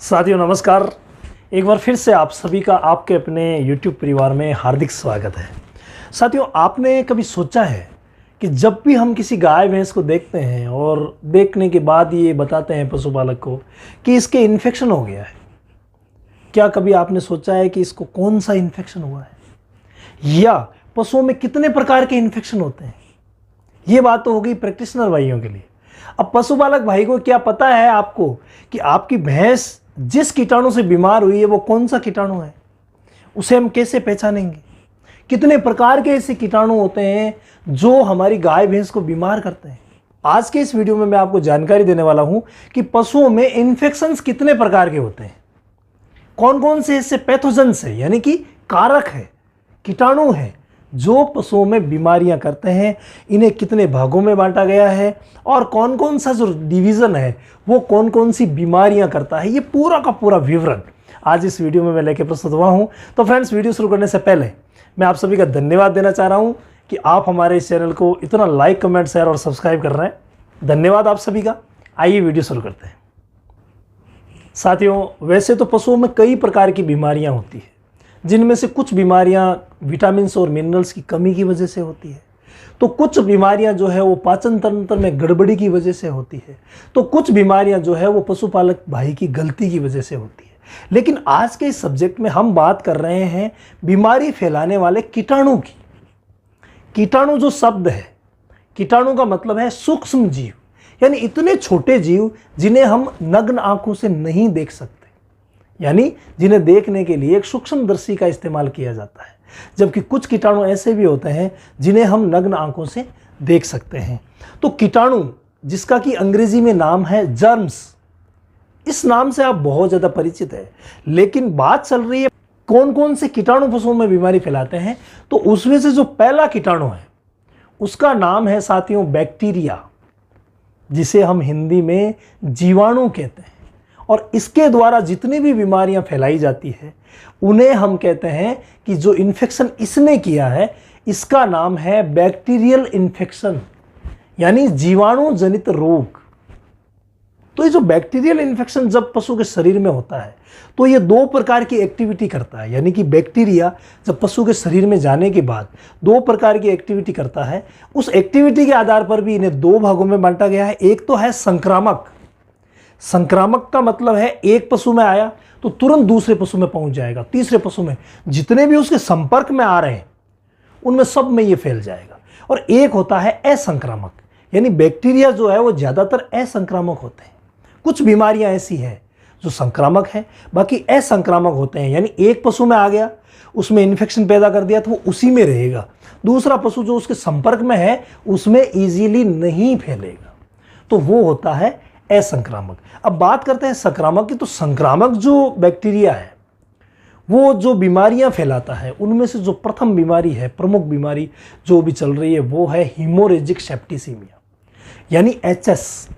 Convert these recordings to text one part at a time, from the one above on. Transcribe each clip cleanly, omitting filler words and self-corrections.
साथियों नमस्कार। एक बार फिर से आप सभी का आपके अपने YouTube परिवार में हार्दिक स्वागत है। साथियों, आपने कभी सोचा है कि जब भी हम किसी गाय भैंस को देखते हैं और देखने के बाद ये बताते हैं पशुपालक को कि इसके इन्फेक्शन हो गया है, क्या कभी आपने सोचा है कि इसको कौन सा इन्फेक्शन हुआ है या पशुओं में कितने प्रकार के इन्फेक्शन होते हैं? ये बात तो हो गई प्रैक्टिशनर भाइयों के लिए। अब पशुपालक भाई को क्या पता है आपको कि आपकी भैंस जिस कीटाणु से बीमार हुई है वो कौन सा कीटाणु है? उसे हम कैसे पहचानेंगे? कितने प्रकार के ऐसे कीटाणु होते हैं जो हमारी गाय भैंस को बीमार करते हैं? आज के इस वीडियो में मैं आपको जानकारी देने वाला हूं कि पशुओं में इन्फेक्शंस कितने प्रकार के होते हैं, कौन कौन से ऐसे पैथोजेंस है यानी कि कारक है, कीटाणु है जो पशुओं में बीमारियां करते हैं, इन्हें कितने भागों में बांटा गया है और कौन कौन सा जो डिवीज़न है वो कौन कौन सी बीमारियां करता है, ये पूरा का पूरा विवरण आज इस वीडियो में मैं लेकर प्रस्तुत हुआ हूं। तो फ्रेंड्स, वीडियो शुरू करने से पहले मैं आप सभी का धन्यवाद देना चाह रहा हूं कि आप हमारे इस चैनल को इतना लाइक, कमेंट, शेयर और सब्सक्राइब कर रहे हैं। धन्यवाद आप सभी का। आइए वीडियो शुरू करते हैं। साथियों, वैसे तो पशुओं में कई प्रकार की बीमारियां होती है, जिनमें से कुछ बीमारियां विटामिन्स और मिनरल्स की कमी की वजह से होती है, तो कुछ बीमारियां जो है वो पाचन तंत्र में गड़बड़ी की वजह से होती है, तो कुछ बीमारियां जो है वो पशुपालक भाई की गलती की वजह से होती है। लेकिन आज के इस सब्जेक्ट में हम बात कर रहे हैं बीमारी फैलाने वाले कीटाणु की। कीटाणु जो शब्द है, कीटाणु का मतलब है सूक्ष्म जीव, यानी इतने छोटे जीव जिन्हें हम नग्न आंखों से नहीं देख सकते, यानी जिन्हें देखने के लिए एक सूक्ष्मदर्शी का इस्तेमाल किया जाता है। जबकि कुछ कीटाणु ऐसे भी होते हैं जिन्हें हम नग्न आंखों से देख सकते हैं। तो कीटाणु, जिसका कि अंग्रेजी में नाम है जर्म्स, इस नाम से आप बहुत ज़्यादा परिचित है। लेकिन बात चल रही है कौन कौन से कीटाणु पशुओं में बीमारी फैलाते हैं, तो उसमें से जो पहला कीटाणु है उसका नाम है साथियों बैक्टीरिया, जिसे हम हिंदी में जीवाणु कहते हैं। और इसके द्वारा जितनी भी बीमारियां फैलाई जाती है उन्हें हम कहते हैं कि जो इन्फेक्शन इसने किया है इसका नाम है बैक्टीरियल इन्फेक्शन, यानी जीवाणु जनित रोग। तो ये जो बैक्टीरियल इन्फेक्शन जब पशु के शरीर में होता है तो ये दो प्रकार की एक्टिविटी करता है, यानी कि बैक्टीरिया जब पशु के शरीर में जाने के बाद दो प्रकार की एक्टिविटी करता है। उस एक्टिविटी के आधार पर भी इन्हें दो भागों में बांटा गया है। एक तो है संक्रामक। संक्रामक का मतलब है एक पशु में आया तो तुरंत दूसरे पशु में पहुंच जाएगा, तीसरे पशु में, जितने भी उसके संपर्क में आ रहे हैं उनमें सब में ये फैल जाएगा। और एक होता है असंक्रामक, यानी बैक्टीरिया जो है वो ज़्यादातर असंक्रामक होते हैं। कुछ बीमारियां ऐसी हैं जो संक्रामक हैं, बाकी असंक्रामक होते हैं, यानी एक पशु में आ गया, उसमें इन्फेक्शन पैदा कर दिया तो वो उसी में रहेगा, दूसरा पशु जो उसके संपर्क में है उसमें ईजीली नहीं फैलेगा, तो वो होता है असंक्रामक। अब बात करते हैं संक्रामक की। तो संक्रामक जो बैक्टीरिया है वो जो बीमारियां फैलाता है उनमें से जो प्रथम बीमारी है, प्रमुख बीमारी जो भी चल रही है, वो है हीमोरेजिक सेप्टिसीमिया, यानी एचएस।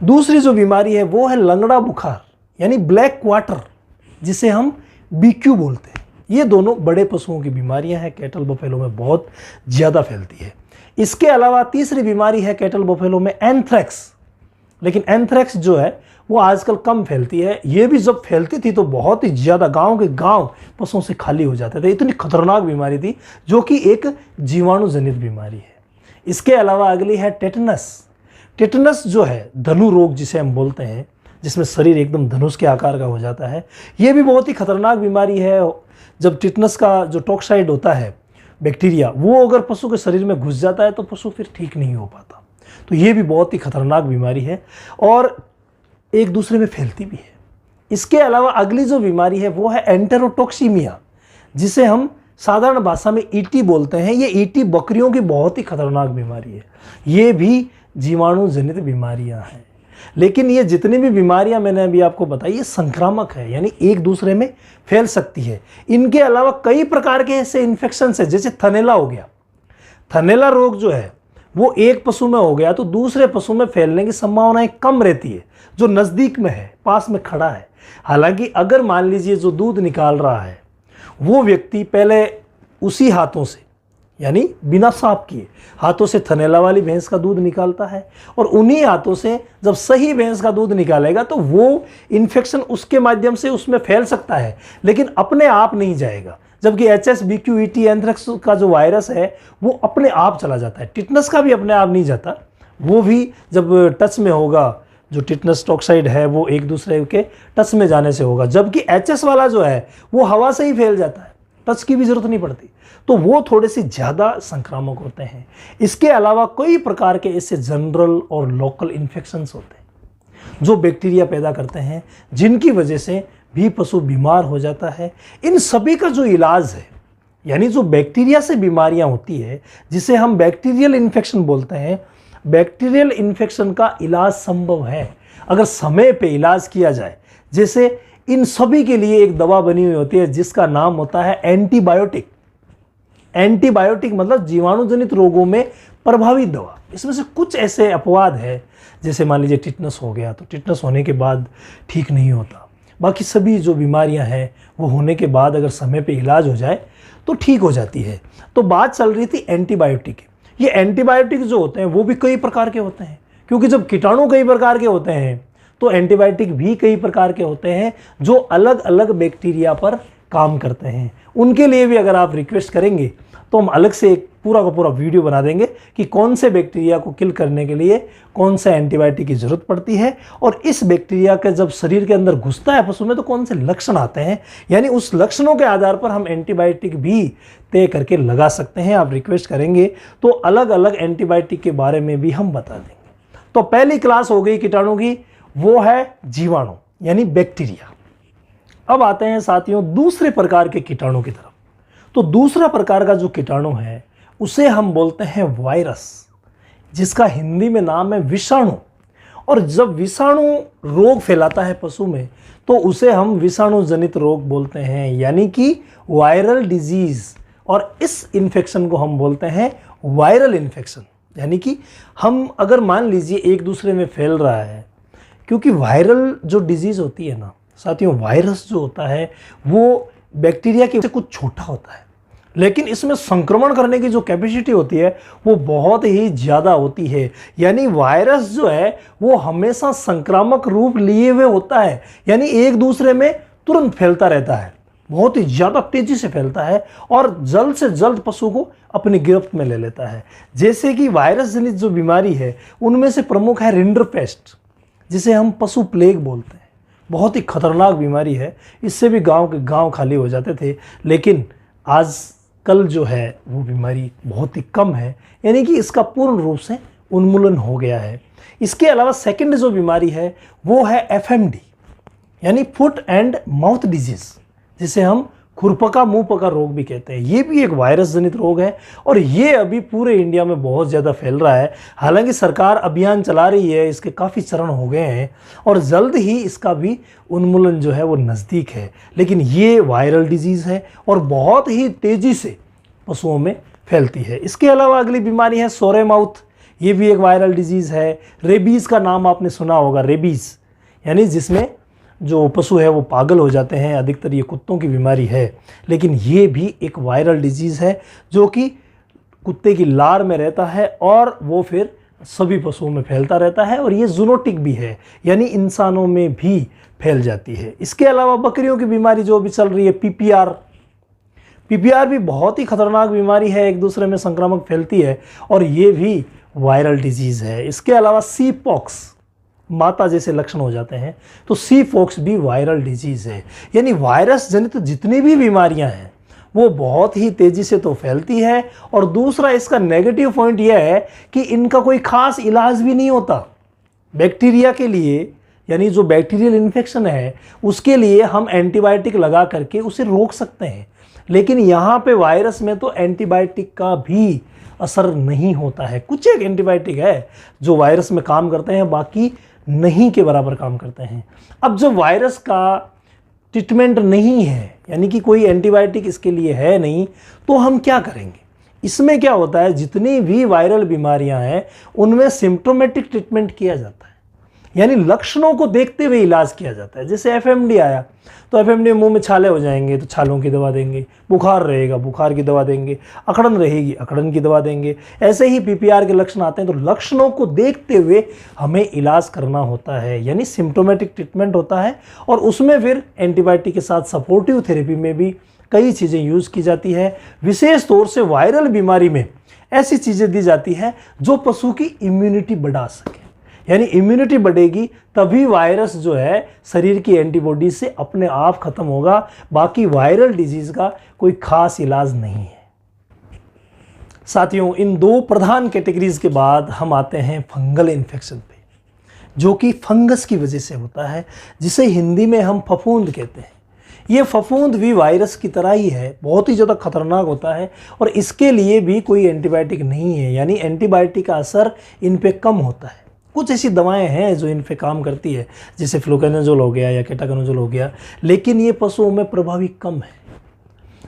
दूसरी जो बीमारी है वो है लंगड़ा बुखार, यानी ब्लैक क्वार्टर, जिसे हम बीक्यू बोलते हैं। ये दोनों बड़े पशुओं की बीमारियां हैं, कैटल बफेलो में बहुत ज़्यादा फैलती है। इसके अलावा तीसरी बीमारी है कैटल बफेलो में एंथ्रेक्स। लेकिन एंथ्रेक्स जो है वो आजकल कम फैलती है। ये भी जब फैलती थी तो बहुत ही ज़्यादा गांव के गांव पशुओं से खाली हो जाते थे, इतनी खतरनाक बीमारी थी, जो कि एक जीवाणु जनित बीमारी है। इसके अलावा अगली है टेटनस। टेटनस जो है धनु रोग जिसे हम बोलते हैं, जिसमें शरीर एकदम धनुष के आकार का हो जाता है, ये भी बहुत ही खतरनाक बीमारी है। जब टेटनस का जो टॉक्साइड होता है, बैक्टीरिया, वो अगर पशु के शरीर में घुस जाता है तो पशु फिर ठीक नहीं हो पाता। तो ये भी बहुत ही खतरनाक बीमारी है और एक दूसरे में फैलती भी है। इसके अलावा अगली जो बीमारी है वो है एंटेरोटॉक्सीमिया, जिसे हम साधारण भाषा में ईटी बोलते हैं। ये ईटी बकरियों की बहुत ही खतरनाक बीमारी है। ये भी जीवाणु जनित बीमारियां हैं। लेकिन ये जितनी भी बीमारियां मैंने अभी आपको बताई ये संक्रामक है, यानी एक दूसरे में फैल सकती है। इनके अलावा कई प्रकार के ऐसे इन्फेक्शन है, जैसे थनेला हो गया। थनेला रोग जो है वो एक पशु में हो गया तो दूसरे पशु में फैलने की संभावनाएं कम रहती है, जो नज़दीक में है, पास में खड़ा है। हालांकि अगर मान लीजिए जो दूध निकाल रहा है वो व्यक्ति पहले उसी हाथों से, यानी बिना साफ किए हाथों से थनैला वाली भैंस का दूध निकालता है, और उन्हीं हाथों से जब सही भैंस का दूध निकालेगा तो वो इन्फेक्शन उसके माध्यम से उसमें फैल सकता है, लेकिन अपने आप नहीं जाएगा। जबकि HSBQET एंथ्रेक्स का जो वायरस है वो अपने आप चला जाता है। टिटनस का भी अपने आप नहीं जाता, वो भी जब टच में होगा, जो टिटनस टॉक्साइड है वो एक दूसरे के टच में जाने से होगा। जबकि HS वाला जो है वो हवा से ही फैल जाता है, टच की भी जरूरत नहीं पड़ती, तो वो थोड़े से ज़्यादा संक्रामक होते हैं। इसके अलावा कई प्रकार के ऐसे जनरल और लोकल इन्फेक्शंस होते हैं जो बैक्टीरिया पैदा करते हैं, जिनकी वजह से भी पशु बीमार हो जाता है। इन सभी का जो इलाज है, यानी जो बैक्टीरिया से बीमारियां होती है जिसे हम बैक्टीरियल इन्फेक्शन बोलते हैं, बैक्टीरियल इन्फेक्शन का इलाज संभव है अगर समय पे इलाज किया जाए। जैसे इन सभी के लिए एक दवा बनी हुई होती है जिसका नाम होता है एंटीबायोटिक। एंटीबायोटिक मतलब जीवाणु जनित रोगों में प्रभावी दवा। इसमें से कुछ ऐसे अपवाद है, जैसे मान लीजिए टिटनस हो गया तो टिटनस होने के बाद ठीक नहीं होता, बाकी सभी जो बीमारियां हैं वो होने के बाद अगर समय पे इलाज हो जाए तो ठीक हो जाती है। तो बात चल रही थी एंटीबायोटिक। ये एंटीबायोटिक जो होते हैं वो भी कई प्रकार के होते हैं, क्योंकि जब कीटाणु कई प्रकार के होते हैं तो एंटीबायोटिक भी कई प्रकार के होते हैं जो अलग अलग बैक्टीरिया पर काम करते हैं। उनके लिए भी अगर आप रिक्वेस्ट करेंगे तो हम अलग से एक पूरा का पूरा वीडियो बना देंगे कि कौन से बैक्टीरिया को किल करने के लिए कौन सा एंटीबायोटिक की ज़रूरत पड़ती है, और इस बैक्टीरिया का जब शरीर के अंदर घुसता है पशु में तो कौन से लक्षण आते हैं, यानी उस लक्षणों के आधार पर हम एंटीबायोटिक भी तय करके लगा सकते हैं। आप रिक्वेस्ट करेंगे तो अलग अलग एंटीबायोटिक के बारे में भी हम बता देंगे। तो पहली क्लास हो गई कीटाणु की, वो है जीवाणु यानी बैक्टीरिया। अब आते हैं साथियों दूसरे प्रकार के कीटाणु की तरफ। तो दूसरा प्रकार का जो कीटाणु है उसे हम बोलते हैं वायरस, जिसका हिंदी में नाम है विषाणु। और जब विषाणु रोग फैलाता है पशु में तो उसे हम विषाणु जनित रोग बोलते हैं, यानी कि वायरल डिजीज। और इस इन्फेक्शन को हम बोलते हैं वायरल इन्फेक्शन। यानी कि हम अगर मान लीजिए एक दूसरे में फैल रहा है, क्योंकि वायरल जो डिजीज़ होती है ना साथियों, वायरस जो होता है वो बैक्टीरिया के से कुछ छोटा होता है, लेकिन इसमें संक्रमण करने की जो कैपेसिटी होती है वो बहुत ही ज़्यादा होती है। यानी वायरस जो है वो हमेशा संक्रामक रूप लिए हुए होता है, यानी एक दूसरे में तुरंत फैलता रहता है, बहुत ही ज़्यादा तेज़ी से फैलता है और जल्द से जल्द पशु को अपनी गिरफ्त में ले लेता है। जैसे कि वायरस जनित जो बीमारी है उनमें से प्रमुख है रिंडरपेस्ट, जिसे हम पशु प्लेग बोलते हैं। बहुत ही खतरनाक बीमारी है, इससे भी गांव के गांव खाली हो जाते थे, लेकिन आज कल जो है वो बीमारी बहुत ही कम है, यानी कि इसका पूर्ण रूप से उन्मूलन हो गया है। इसके अलावा सेकंड जो बीमारी है वो है FMD यानी फुट एंड माउथ डिजीज़, जिसे हम खुरपका मुंह पका रोग भी कहते हैं। ये भी एक वायरस जनित रोग है और ये अभी पूरे इंडिया में बहुत ज़्यादा फैल रहा है। हालांकि सरकार अभियान चला रही है, इसके काफ़ी चरण हो गए हैं और जल्द ही इसका भी उन्मूलन जो है वो नज़दीक है। लेकिन ये वायरल डिजीज़ है और बहुत ही तेज़ी से पशुओं में फैलती है। इसके अलावा अगली बीमारी है सोरे माउथ, ये भी एक वायरल डिजीज़ है। रेबीज़ का नाम आपने सुना होगा, रेबीज़ यानी जिसमें जो पशु है वो पागल हो जाते हैं, अधिकतर ये कुत्तों की बीमारी है। लेकिन ये भी एक वायरल डिजीज़ है जो कि कुत्ते की लार में रहता है और वो फिर सभी पशुओं में फैलता रहता है और ये जूनोटिक भी है, यानी इंसानों में भी फैल जाती है। इसके अलावा बकरियों की बीमारी जो भी चल रही है PPR भी बहुत ही खतरनाक बीमारी है, एक दूसरे में संक्रामक फैलती है और ये भी वायरल डिजीज़ है। इसके अलावा सी पॉक्स, माता जैसे लक्षण हो जाते हैं, तो सी पॉक्स भी वायरल डिजीज़ है। यानी वायरस जनित जितनी भी बीमारियां हैं वो बहुत ही तेज़ी से तो फैलती है और दूसरा इसका नेगेटिव पॉइंट यह है कि इनका कोई खास इलाज भी नहीं होता। बैक्टीरिया के लिए, यानी जो बैक्टीरियल इन्फेक्शन है उसके लिए हम एंटीबायोटिक लगा करके उसे रोक सकते हैं, लेकिन यहाँ पे वायरस में तो एंटीबायोटिक का भी असर नहीं होता है। कुछ एक एंटीबायोटिक है जो वायरस में काम करते हैं, बाकी नहीं के बराबर काम करते हैं। अब जब वायरस का ट्रीटमेंट नहीं है, यानी कि कोई एंटीबायोटिक इसके लिए है नहीं, तो हम क्या करेंगे? इसमें क्या होता है, जितनी भी वायरल बीमारियां हैं उनमें सिम्प्टोमेटिक ट्रीटमेंट किया जाता है, यानी लक्षणों को देखते हुए इलाज किया जाता है। जैसे एफएमडी आया तो एफएमडी में मुंह में छाले हो जाएंगे तो छालों की दवा देंगे, बुखार रहेगा बुखार की दवा देंगे, अकड़न रहेगी अकड़न की दवा देंगे। ऐसे ही पीपीआर के लक्षण आते हैं तो लक्षणों को देखते हुए हमें इलाज करना होता है, यानी सिम्टोमेटिक ट्रीटमेंट होता है। और उसमें फिर एंटीबायोटिक के साथ सपोर्टिव थेरेपी में भी कई चीज़ें यूज़ की जाती है। विशेष तौर से वायरल बीमारी में ऐसी चीज़ें दी जाती है जो पशु की इम्यूनिटी बढ़ा सके, यानी इम्यूनिटी बढ़ेगी तभी वायरस जो है शरीर की एंटीबॉडी से अपने आप खत्म होगा। बाकी वायरल डिजीज का कोई खास इलाज नहीं है। साथियों, इन दो प्रधान कैटेगरीज के बाद हम आते हैं फंगल इन्फेक्शन पे, जो कि फंगस की वजह से होता है, जिसे हिंदी में हम फफूंद कहते हैं। ये फफूंद भी वायरस की तरह ही है, बहुत ही ज़्यादा खतरनाक होता है और इसके लिए भी कोई एंटीबायोटिक नहीं है, यानी एंटीबायोटिक का असर इन पे कम होता है। कुछ ऐसी दवाएं हैं जो इन पे काम करती है, जैसे फ्लूकोनाजोल हो गया या केटाकोनाजोल हो गया, लेकिन ये पशुओं में प्रभावी कम है।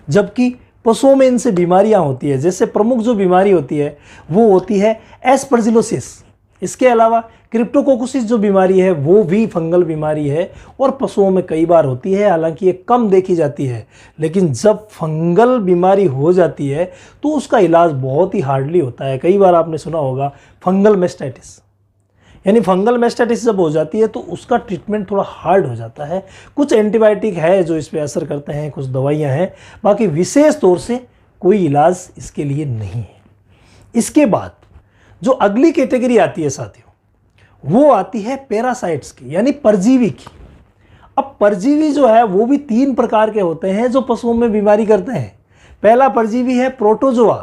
जबकि पशुओं में इनसे बीमारियां होती है। जैसे प्रमुख जो बीमारी होती है वो होती है एस्परजिलोसिस। इसके अलावा क्रिप्टोकोकोसिस जो बीमारी है वो भी फंगल बीमारी है और पशुओं में कई बार होती है, हालांकि ये कम देखी जाती है। लेकिन जब फंगल बीमारी हो जाती है तो उसका इलाज बहुत ही हार्डली होता है। कई बार आपने सुना होगा फंगल मेस्टाइटिस, यानी फंगल मेस्टाइटिस जब हो जाती है तो उसका ट्रीटमेंट थोड़ा हार्ड हो जाता है। कुछ एंटीबायोटिक है जो इस पर असर करते हैं, कुछ दवाइयाँ हैं, बाकी विशेष तौर से कोई इलाज इसके लिए नहीं है। इसके बाद जो अगली कैटेगरी आती है साथियों, वो आती है पैरासाइट्स की, यानी परजीवी की। अब परजीवी जो है वो भी 3 प्रकार के होते हैं जो पशुओं में बीमारी करते हैं। पहला परजीवी है प्रोटोजोआ।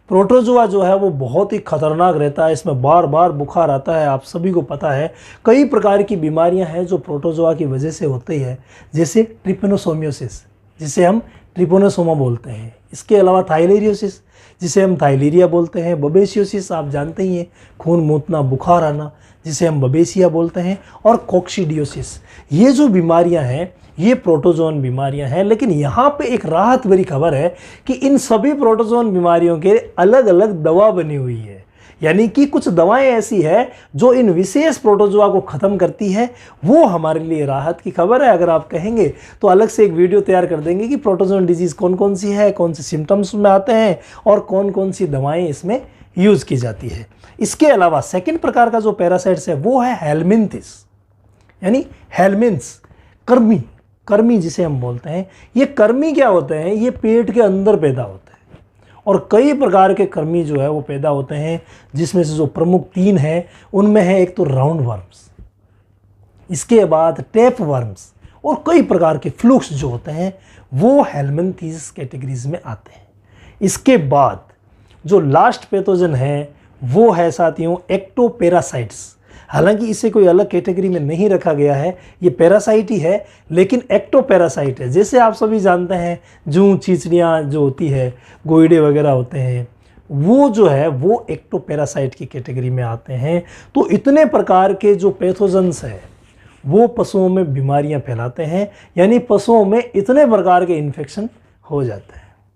प्रोटोजोआ जो है वो बहुत ही खतरनाक रहता है, इसमें बार बार बुखार आता है, आप सभी को पता है। कई प्रकार की बीमारियां हैं जो प्रोटोजोआ की वजह से होती है, जैसे ट्रिपेनोसोमियोसिस जिसे हम ट्रिपोनोसोमा बोलते हैं। इसके अलावा थाइलेरियोसिस जिसे हम थाइलेरिया बोलते हैं, बबेसियोसिस आप जानते ही हैं, खून मूतना बुखार आना जिसे हम बबेसिया बोलते हैं, और कोक्सीडियोसिस। ये जो बीमारियां हैं ये प्रोटोजोन बीमारियां हैं। लेकिन यहाँ पे एक राहत भरी खबर है कि इन सभी प्रोटोजोन बीमारियों के अलग अलग दवा बनी हुई है, यानी कि कुछ दवाएं ऐसी है जो इन विशेष प्रोटोजोआ को ख़त्म करती है। वो हमारे लिए राहत की खबर है। अगर आप कहेंगे तो अलग से एक वीडियो तैयार कर देंगे कि प्रोटोजोन डिजीज़ कौन कौन सी है, कौन से सिम्टम्स में आते हैं और कौन कौन सी दवाएँ इसमें यूज़ की जाती है। इसके अलावा सेकेंड प्रकार का जो पैरासाइट्स है वो है हेलमिंथिस, यानी हेलमिन्स, कर्मी जिसे हम बोलते हैं। ये कर्मी क्या होते हैं, ये पेट के अंदर पैदा होते हैं और कई प्रकार के कर्मी जो है वो पैदा होते हैं, जिसमें से जो प्रमुख 3 हैं उनमें है एक तो राउंड वर्म्स, इसके बाद टैप वर्म्स और कई प्रकार के फ्लूक्स जो होते हैं वो हेलमिंथिस कैटेगरीज में आते हैं। इसके बाद जो लास्ट पैथोजन है वो है साथियों एक्टोपैरासाइट्स। हालांकि इसे कोई अलग कैटेगरी में नहीं रखा गया है, ये पैरासाइट ही है, लेकिन एक्टोपैरासाइट है। जैसे आप सभी जानते हैं जूं चींचड़ियाँ जो होती है, गोइडे वगैरह होते हैं, वो जो है वो एक्टोपैरासाइट की कैटेगरी में आते हैं। तो इतने प्रकार के जो पैथोजन्स हैं वो पशुओं में बीमारियां फैलाते हैं, यानी पशुओं में इतने प्रकार के इन्फेक्शन हो जाते हैं।